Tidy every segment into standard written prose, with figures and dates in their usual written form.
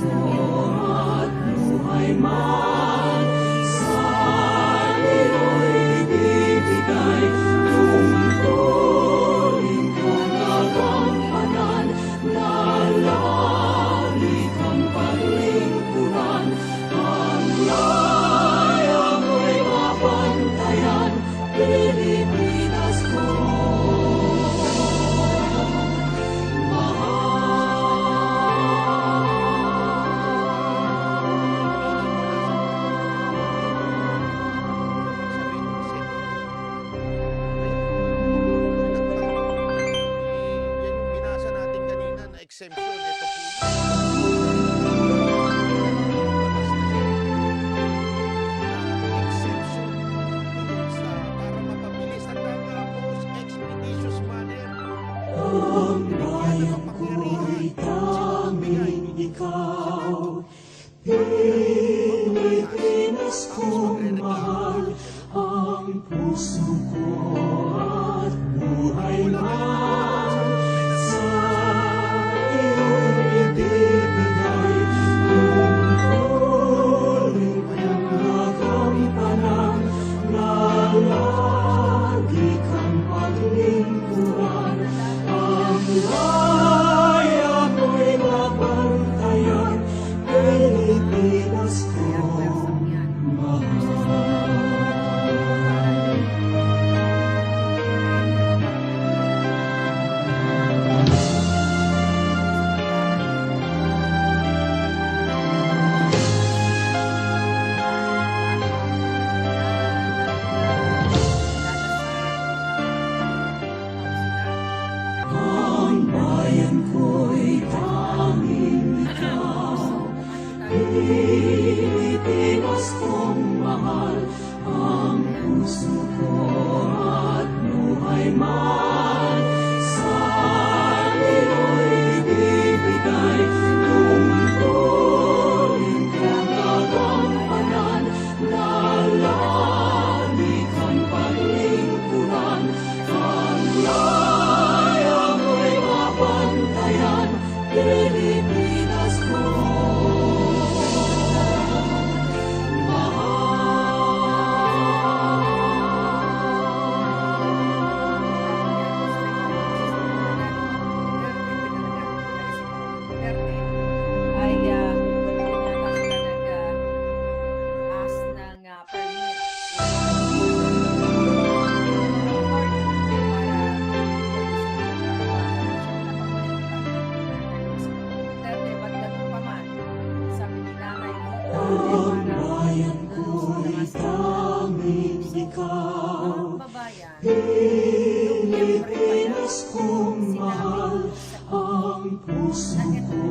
ko at buhay man. Sa iyo'y ibibigay tungkulin kong gagampanan. Lalagi kang paglingkuran, ang laya mo'y mapantayan, Pilipinas ko. Exemption, ito po. Exemption doon sa para mapabilis at most expeditious manner. Ang bayan ko'y tanging ikaw, Pilipinas kong mahal, ang puso ko at buhay man. Sa iyo'y ibibigay tungkulin kong gagampanan. Lalagi kang paglingkuran, ang laya mo'y mapantayan, Pilipinas kong mahal. Ang bayan ko'y tanging ikaw, Pilipinas kong mahal, ang puso ko at buhay man. Sa iyo'y ibibigay tungkulin kong gagampanan. Lalagi kang paglingkuran, ang laya mo'y mapantayan, Pilipinas ko. Ay nag-ask ng permit Ang bayan ko'y tanging ikaw, Pilipinas kong mahal, ang puso ko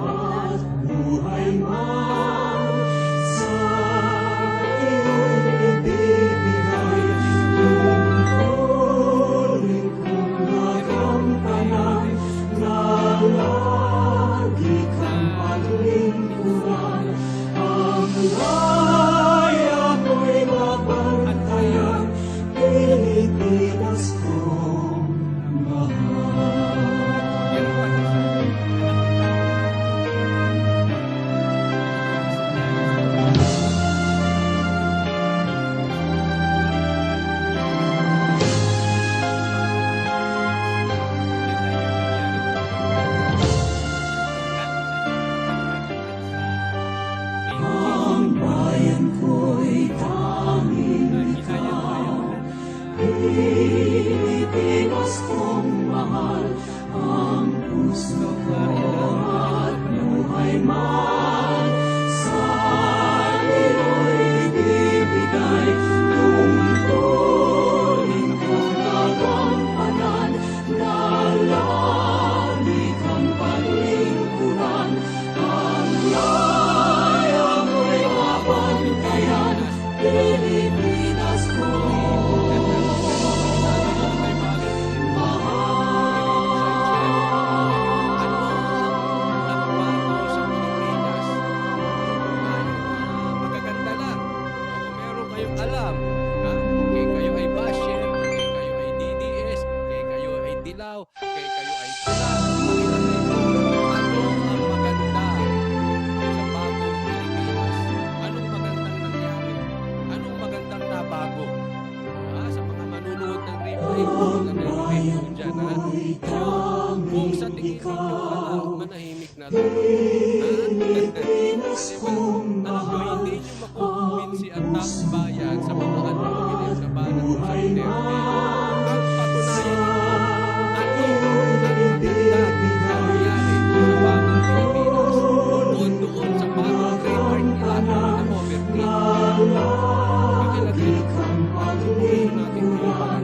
at buhay man. Sa iyo'y ibibigay tungkulin kong gagampanan. Lalagi kang paglingkuran, ang laya mo'y mapantayan, Pilipinas kong mahal. Ang bayan ko'y tanging ikaw, Pilipinas kong mahal, ang puso ko at buhay man. Sa iyo'y ibibigay tungkulin kong gagampanan. Lalagi kang paglingkuran, ang laya mo'y mapantayan, Pilipinas ko. Alam, ha? Kaya kayo ay basher, kaya kayo ay DDS, kaya kayo ay dilaw, kaya kayo ay pula. Pakilagay mo, ano ang maganda? yung mga narinig ko dyan, ha? Yung, kung sa tingin ninyo, manahimik na lang. Ha? Kasi alam nyo, hindi nyo makukumbinsi ang taong bayan sa mga ginagabanan mo sa Duterte. Ang patunayan nito, ang maganda nangyari sa bagong Pilipinas. Doon sa bagong trademark nila na poverty. Pakilagay natin ngayon.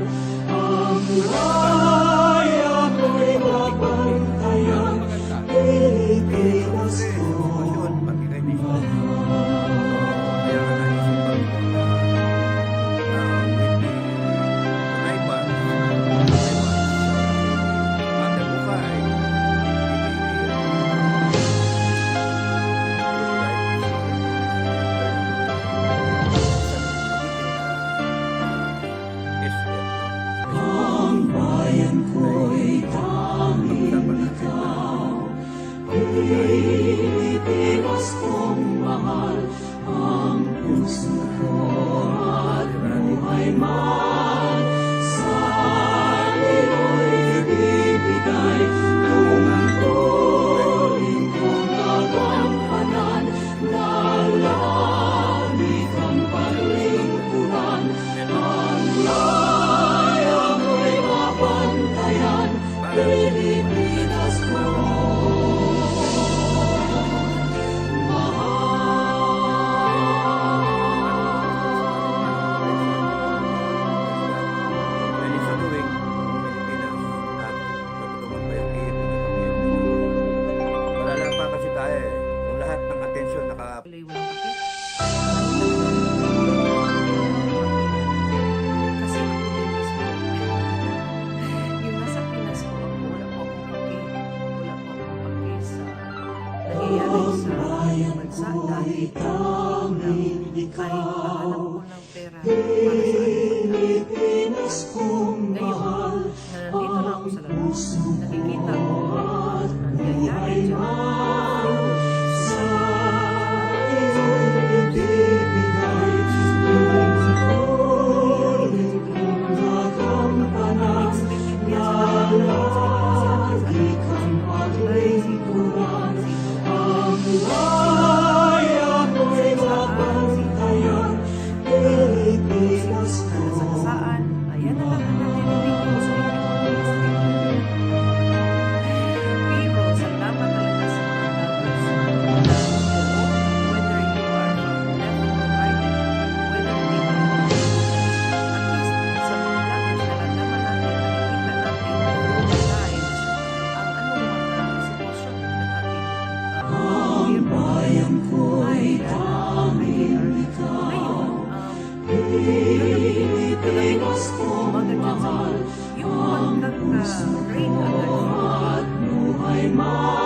Pilipinas kong mahal, ang puso ko at buhay man sa iyo'y ibibigay. Tungkulin kong gagampanan na langit ang paglingkuran. Ang laya mo'y mapantayan, Pilipinas ko. Tuloy walang pakit. Kasi ako din mismo. Yung nasa Pinas po ako, wala po akong pakit. Wala po akong pakit sa nangyayari sa bansa dahil kahit alam ko ng pera para sa ating pagkain. Ngayon, na nandito na ako sa labas, nakikita ko ang nangyayari dyan. Saan? Ayan na lang ang narinig ko sa inyo. Pero salamat talaga sa mga vloggers na whether you are from left or right, whether hindi ka at least sa mga vloggers na naman natin, nakikita natin through the lives ang anong mga sitwasyon ng ating gobyerno. Ay, Pilipinas kong mahal, yung pagkaka-rate agad at buhay man.